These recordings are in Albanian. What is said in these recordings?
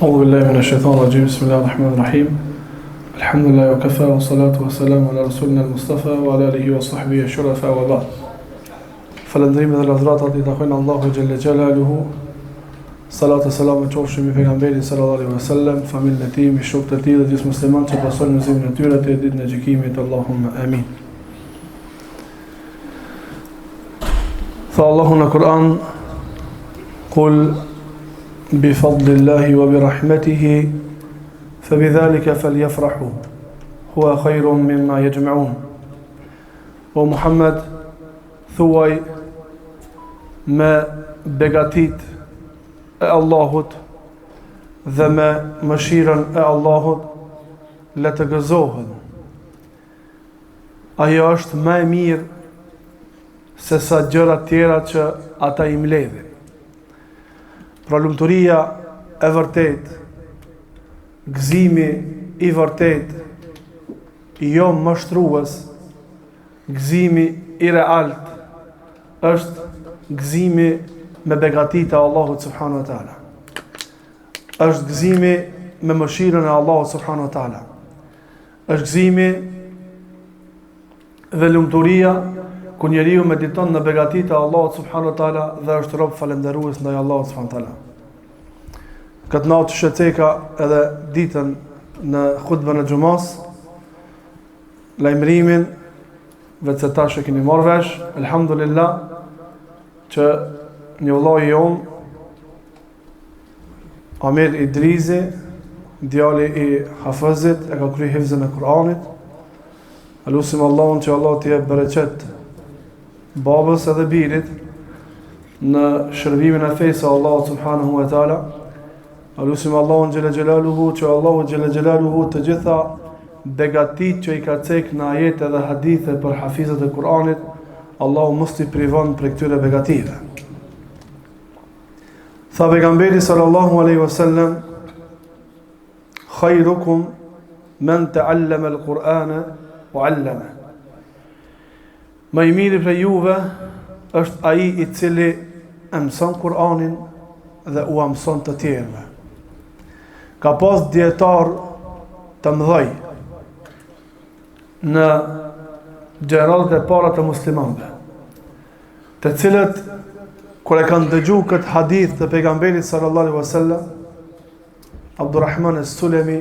أعوذ بالله من الشيطان الرجيم بسم الله الرحمن الرحيم الحمد لله وكفى والصلاة والسلام على رسولنا المصطفى وعلى آله وصحبه الشرفاء وبعد فلندريم ذا الأذرات التي تقين الله جل جلاله صلاة السلام qofshin mbi pejgamberin sallallahu alaihi wasallam, familjen e tij, mbi shokët e tij dhe gjithë muslimanët që pasojnë mësimin e tyre te ditën e gjykimit. Allahumma amin. Tha Allahu në Kur'an: "Qul bi fadlillahi wa bi rahmatihi fabidhalika falyafrahu huwa khayrun mimma yajma'un." O Muhammed, thuaj me begatit e Allahut dhe me mëshirën e Allahut le të gëzohen. Ajo është më e mirë se sa gjërat tjera që ata i mbledhin. Pra lumturia e vërtet, gëzimi i vërtet, jo mështrues, gëzimi i realt, është gëzimi me begatit e Allahut subhanahu wa ta'ala. Është gëzimi me mëshirën e Allahut subhanahu wa ta'ala. Është gëzimi dhe lumturia ku njeriu mediton në begatit e Allahut subhanahu wa ta'ala dhe është rob falënderues ndaj Allahut subhanahu wa ta'ala. Këtë natë shëteka edhe ditën në khutbën e xumas, lajmërimin vetë se tash e keni marrë vesh, elhamdulillah, që një vëllai jon, Amir Idrizi, djali i Hafezit, e ka kryer hifzën e Kur'anit. Lutim Allahun që Allah t'i jap bereqet babës edhe birit në shërbimin e fesë Allahut subhanahu wa taala. Lutim Allahun xhela xhelaluhu që Allahu xhela xhelaluhu të gjitha begatit që i ka cek në ajete dhe hadithe për hafizët e Kur'anit, Allahu mos t'i privon për këtyre begative. Tha pejgamberi sallallahu alaihi wasallam: "Khayrukum man ta'allama al-Qur'ana wa 'allama." Më i miri për juve është ai i cili e mëson Kur'anin dhe u mëson të tjerëve. Ka pas dietar të mëdhej në gjeneralët e para të muslimanëve, të cilët kur e kanë dëgju këtë hadith të pejgamberit sallallahu alaihi wasallam, Abdurrahman as-Sulami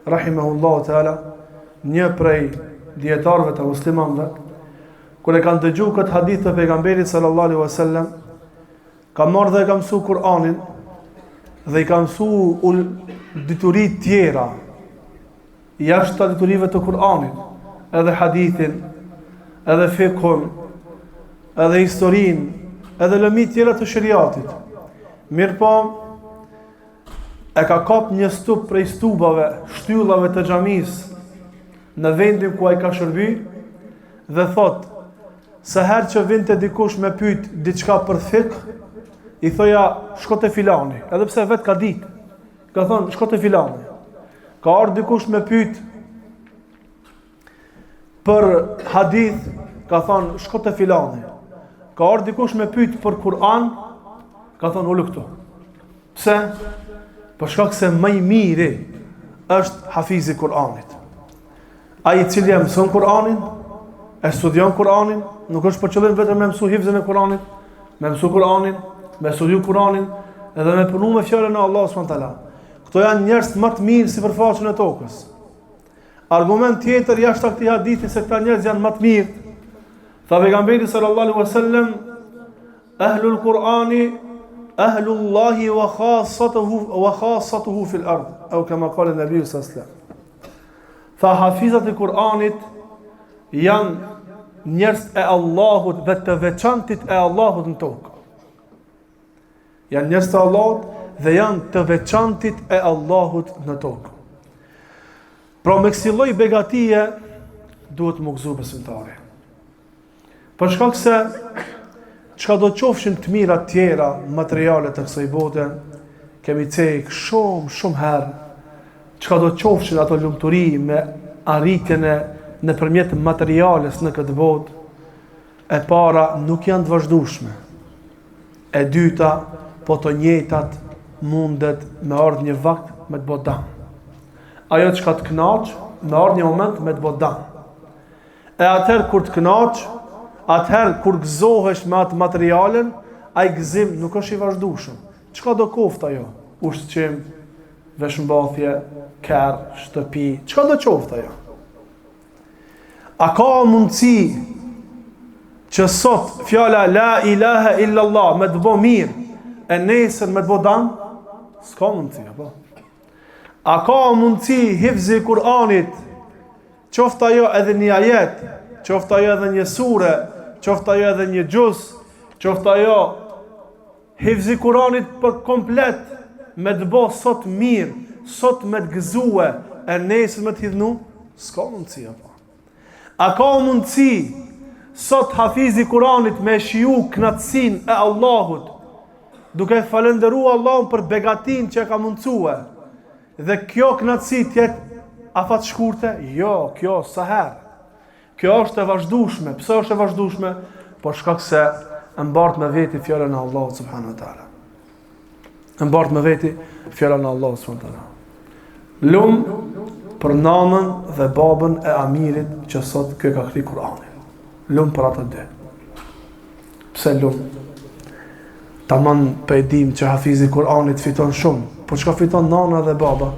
rahimahullahu taala, një prej dietarëve të muslimanëve, kur e kanë dëgju këtë hadith të pejgamberit sallallahu alaihi wasallam, ka marrë dhe ka mësu Kur'anin dhe i ka mësu dituri tjera jashtë të diturive të Kur'anit, edhe hadithin, edhe fiqhun, edhe historin, edhe lëmi tjera të shariatit. Mirë po, e ka kap një stup prej stubave, shtyllave të xhamis në vendin ku ai ka shërby dhe thot: "Se herë që vinte dikush me pyet diçka për fiqh, i thoja shko te filani, edhe pse vet ka ditë. Ka thonë shko te filani. Ka ardhur dikush me pyet për hadith, ka thonë shko te filani. Ka ardhur dikush me pyet për Kur'an, ka thonë ulu këtu." Pse? Për shkak se më i miri është hafizi Kur'anit. Ai i cili mëson Kur'anin, e studion Kur'anin, nuk është për qëllim vetëm me mësu hifzën e Kur'anit, me mësu Kur'anin, me studiu Kur'anin, edhe me punu me fjalën e Allahut subhanahu wa taala. Këto janë njerëz më të mirë sipërfaqen e tokës. Argument tjetër jashtë këtij hadithi se këta njerëz janë më të mirë, tha pejgamberi sallallahu alaihi wasallam: "Ahlul Qur'ani ahlullahi wa khassatuhu fil ard", apo kama qala an-nabi sallallahu alaihi wasallam. Tha hafizat e Kur'anit janë njerëz e Allahut dhe të veçantit e Allahut në tokë. Janë njerëz të Allahut dhe janë të veçantit e Allahut në tokë. Pra me kësi lloj begatie duhet më gëzu besimtari. Për shkak se çka do qofshin të mira tjera, materiale të kësaj bote, kemi cek shumë herë, çka do qofshin ato lumturi me arritjen e nëpërmjet materiales në këtë botë, e para nuk janë të vazhdueshme. E dyta, po të njëjtat mundet me ardhë një vakt me të bë dam. Ajo që ka të knaq, me ardhë një moment me të bë dam. E atëherë kur të knaq, atëherë kur gëzohesh me atë materialen, ai gëzim nuk është i vazhdueshëm. Çka do koftë ajo? Ushqim, veshmbathje, kerr, shtëpi, çka do qoftë ajo? A ka mundësi që sot fjala la ilaha illallah me të bë mirë, e nesër me të bë dam? S'ka mundësi, apo? A ka mundësi hifzi Kur'anit, qoftë ajo edhe një ajet, qoftë ajo edhe një sure, qoftë ajo edhe një gjuz, qoftë ajo hifzi Kur'anit për komplet, me të bë sot mirë, sot me të gëzue, e nesër me të hidhnu? S'ka mundësi, apo? A ka mundësi sot hafizi Kur'anit me shiju knatësin e Allahut, duke falenderu Allahun për begatin që ka mundësue, dhe kjo knatësi tjetë afat shkurte? Jo, kjo saher. Kjo është e vazhdueshme. Pse është e vazhdueshme? Por shkak se e mbart me veti fjalën e Allahut subhanahu wa taala. E mbart me veti fjalën e Allahut subhanahu wa taala. Lum për nanën dhe babën e Amirit që sot kjo ka kthyer Kur'anin. Lum për ata dy. Pse lum? Tamam për e dim që hafizi Kur'anit fiton shumë, po çka fiton nana dhe baba?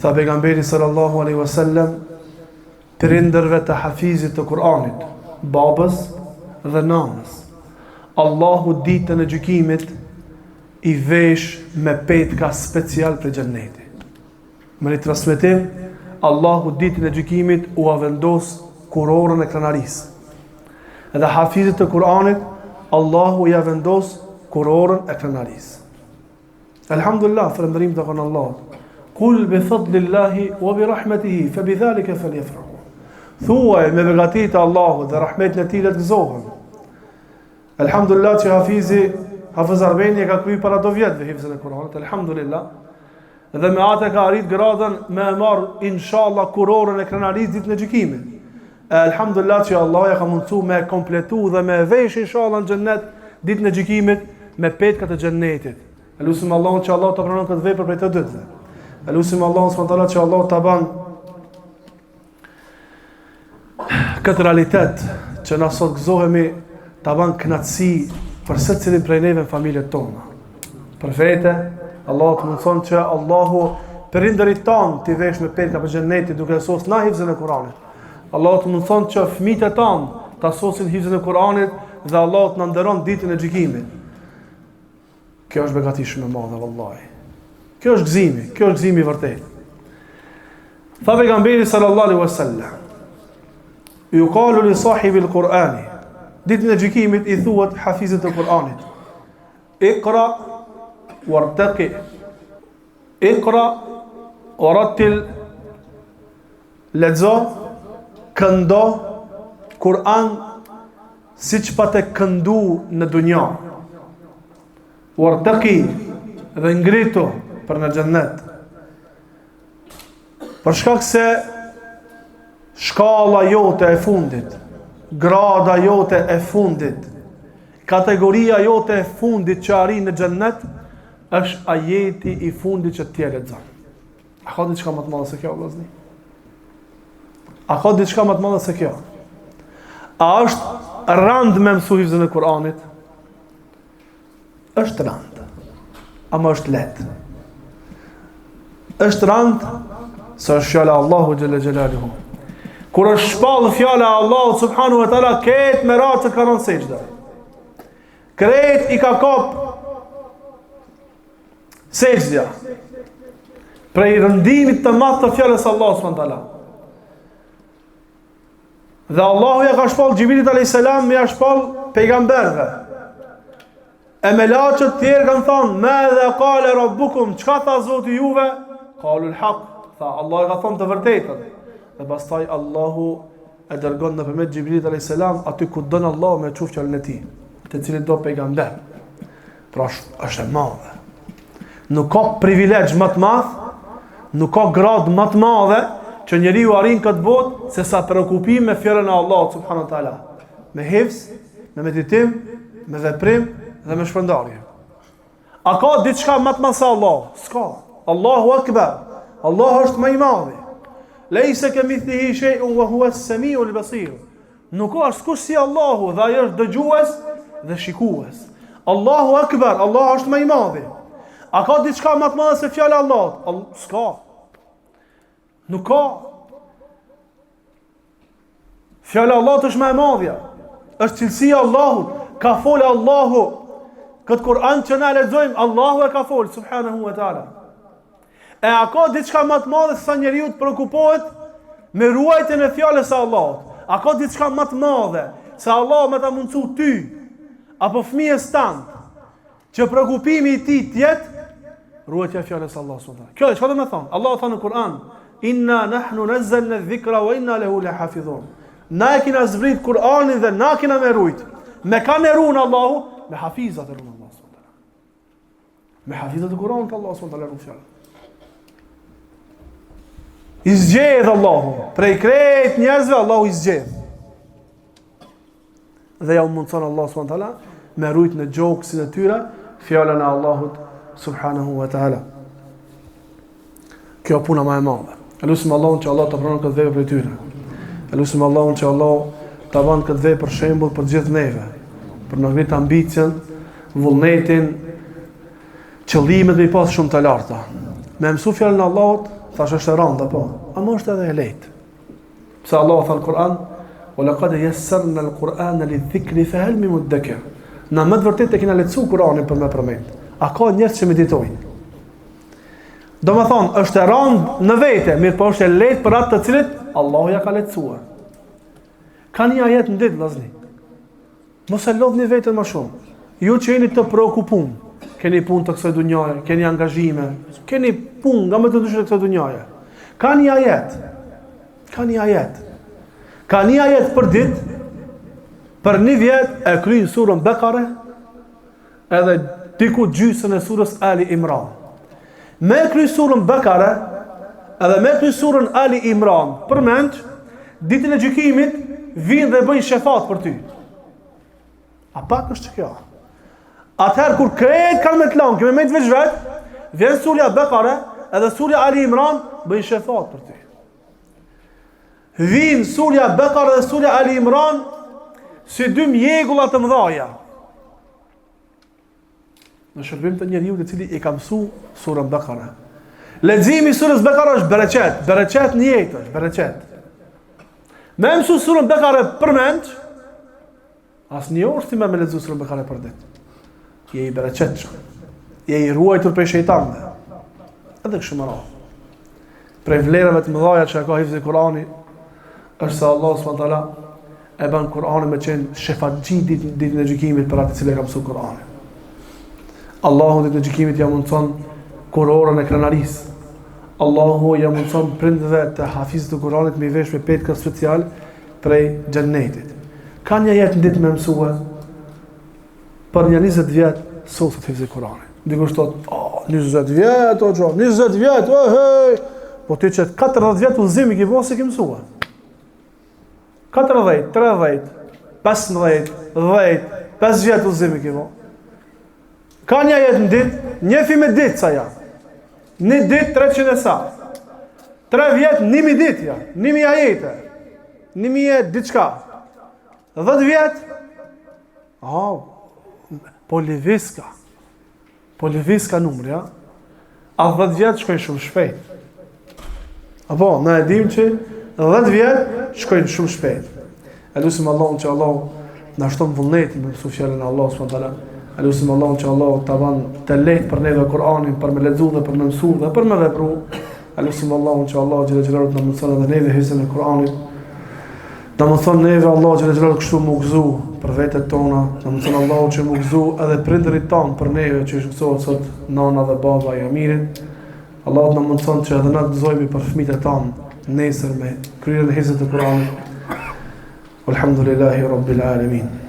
Tha pejgamberi sallallahu alaihi wasallam, prindërve të hafizit të Kur'anit, babës dhe nanës, Allahu ditën e gjykimit i vesh me petka special për xhennetin. Me një transmetim, Allahu ditën e gjykimit u avendos kurorën e krenarisë. Edhe hafizit të Kur'anit, Allahu ja vendos kurorën e krenarisë. Alhamdulillah, falënderim të kanë Allah. Kul bi fadlillahi wa bi rahmetihi, fa bi dhalika falyafrahu. Thuaj me begatit e Allahut dhe rahmetin e tij të gëzohen. Alhamdulillah që Hafiz Arbeni e ka kryer para do vjetëve hifzën e Kur'anit, alhamdulillah. Dhe me atë ka arrit gradën me e marr inshallah kurorën e krenarisë ditën e gjykimit. Alhamdulillah që Allah ja ka mundsu me kompletu dhe me vesh inshallah në xhennet ditën e gjykimit me petkat e xhennetit. Elusim Allahun që Allah të pranon këtë vepër prej të dytve. Elusim Allahun subhanallahu që Allah të ban këtë realitet që na sot gëzohemi të ban knatësi për secilin prej neve në familjet tona. Për vete, Allah të mundson që Allahu prindërit tanë t'i vesh me petka për xhennetit duke sos na hifzën e Kur'anit. Allah të mundson që fëmijët e tanë ta sosin hifzën e Kur'anit dhe Allah të na nderon ditën e gjykimit. Kjo është begati shumë e madhe vallahi. Kjo është gëzimi i vërtet. Tha pejgamberi sallallahu alaihi wasallam, yuqalu li sahibi al-Qur'ani, ditën e gjykimit i thuhet hafizit të Kur'anit, iqra wartaqi, iqra warattil, lexo, këndo Kur'an siç pa të këndu në dunja. Wartaqi, dhe ngritu për në xhennet. Për shkak se shkalla jote e fundit, grada jote e fundit, kategoria jote e fundit që arrin në xhennet është ajeti i fundit që ti e lexon. A ka diçka më të madhe se kjo, vëllazëni? A ka diçka më të madhe se kjo? A është rand me mësu hifzën e Kur'anit? Është rand, ama është lehtë. Është rand se është fjala Allahu xhalla xhelaluhu. Kur është shpall fjala Allahu subhanahu wa taala, këtë me ratë ka rënë sejdë. Kret i ka kop sejdja. Prej rëndimit të madh të fjalës Allahu subhanahu wa taala. Dhe Allahu ja ka shpall Xhibrilit alayhis salam, ja shpall pejgamberëve. E me laqët tjerë kanë thonë, me dhe kale rabbukum, qka tha Zoti juve? Kalu l'haq, tha Allah e ka thonë të vërtetën. Dhe pastaj Allahu e dërgon në përmet Gjibrilit a.s. aty ku dënë Allah me quf qëllën e ti, të cilin do pejgamber. Pra është e madhe. Nuk ka privilegj më të madh, nuk ka grad më të madhe që njeriu arrin këtë botë se sa preokupim me fjalën e Allahut subhanahu wa taala. Me hifz, me meditim, me veprim dhe me shpërndarje. A ka diçka më të madhe se Allah? S'ka. Allahu Akbar. Allah është më i madhi. Lejse kemithlihi shay'un wa huwa as-sami'ul basir. Nuk ka askush si Allahu, dhe ai është dëgjues dhe shikues. Allahu Akbar, Allah është më i madhi. A ka diçka më të madhe se fjala e Allahut? S'ka. Nuk ka. Fjala e Allahut është më e madhja. Është cilësia e Allahut. Ka folë Allahu. Këtë Kur'an që na lexojmë, Allahu e ka folë subhanahu wa taala. E a ka diçka më të madhe se sa njeriu të shqetësohet me ruajtjen e fjalës së Allahut? A ka diçka më të madhe se Allah më ta mundsu ty apo fëmijës tan që shqetësimi i tij të jetë ruajtja e fjalës së Allahut subhanahu wa taala? Kjo është çfarë do të thonë? Allahu thon në Kur'an: "Inna nahnu nazzalna adh-dhikra wa inna lahu lahafizun." Na e kena zbrit Kur'anin dhe na kena me rujt. Me kanë ruan Allahu, me hafizat e ruan Allahu subhanahu wa taala. Me hafizat e Kur'anit Allahu subhanahu wa taala ruan. I zgjedh Allahu prej krejt njerëzve, Allahu i zgjedh. Dhe ja u mundson Allahu subhanahu wa taala me rujt në gjoksin e tyre fjalën e Allahut subhanahu wa taala. Kjo puna më e madhe. Elusim Allahun që Allah të pranon këtë vepër prej tyre. Elusim Allahun që Allah të ban këtë vepër për shembull për gjithë neve, për në ngrit ambicien, vullnetin, qëllimet me i pas shumë të larta. Me mësu fjalën e Allahut, thash është e rëndë, po, ama është edhe e lehtë. Pse Allah thon në Kur'an: "Wa laqad yassarna al-Qur'ana lidh-dhikri fa hal min mudakkir." Na më të vërtetë e kena lehtësuar Kur'anin për me përmend. A ka njerëz që meditojnë? Do më thonë, është e rëndë në vete, mirë po është e lehtë për atë të cilët Allahu ja ka lehtësuar. Ka një ajet në ditë, vëllazni. Mos e lodhni veten më shumë. Ju që jeni të preokupum, keni punë të kësaj dunjaje, keni angazhime, keni punë nga më të ndryshme të kësaj dunjaje. Ka një ajet. Ka një ajet për ditë, për një vjet e kryin surën Bekare, edhe diku gjysën e surës Ali Imran. Me kry surën Bekare, edhe me kry surën Ali Imran, përmend, ditën e gjykimit, vinë dhe bëjnë shefat për ty. A pak është kjo? Atëherë kur krejt kanë me të lanë, këme me të veç vetë, vjen surja Bekare, edhe surja Ali Imran, bëjnë shefat për ty. Vinë surja Bekare dhe surja Ali Imran, si dy mjegullat të mëdhaja. Në shërbim të njeriu i cili i ka mësu surën Bekare. Leximi i surës Bekare është bereqet në jetë, është bereqet. Me mësu surën Bekare përmend, asnjë orë si me lexu surën Bekare për ditë. Je i bereqet, je i ruajtur prej shejtanëve. Edhe kështu më radh. Prej vlerave të mëdha që ka hifzi Kurani, është se Allah subhanahu wa taala e bën Kur'anin me qenë shefatxhi ditën e gjykimit për atë i cili ka mësuar Kur'anin. Allahu ditën e gjykimit ja mundson kurorën e krenarisë. Allahu ja mundson prindëve të hafizit të Kur'anit me vesh me petkë special prej xhennetit. Ka një jetë ditë me mësua për një 20 vjet sot të hifzi Kur'anit. Dikush thot, 20 vjet, 20 vjet, hey. Po ti që 40 vjet udhëzimi ke vënë se ke mësua. 40, 30, 15, 10, 5 vjet udhëzimi ke vënë. Ka një jetë në ditë, një fimë ditë sa ja. Një ditë 300 e sa. 3 vjet 1000 ditë ja, 1000 ajete. 1000 diçka. 10 vjet. Poliviska numër, ja. A 10 vjet shkojnë shumë shpejt. Apo, na e dim që 10 vjet shkojnë shumë shpejt. Elusim Allahun që Allah na shton vullnetin me mësu fjalën e Allahut subhanahu wa taala. Elusim Allahun që Allah ta ban të lehtë për neve Kur'anin, për me lexu dhe për me mësu dhe për me vepru. Elusim Allahun që Allah xhela xhelalu na mëson edhe neve hifzin e Kur'anit. Na mëson neve Allah xhela xhelalu kështu më gëzu për vetët tona. Na mëson Allahu që më gëzu edhe prindërit tan për neve që shkësohet sot nana dhe baba i Amirit. Allah na mëson që edhe na gëzojmë për fëmijët e tan nesër me kryerjen e hifzit të Kur'anit. Alhamdulillahi rabbil alamin.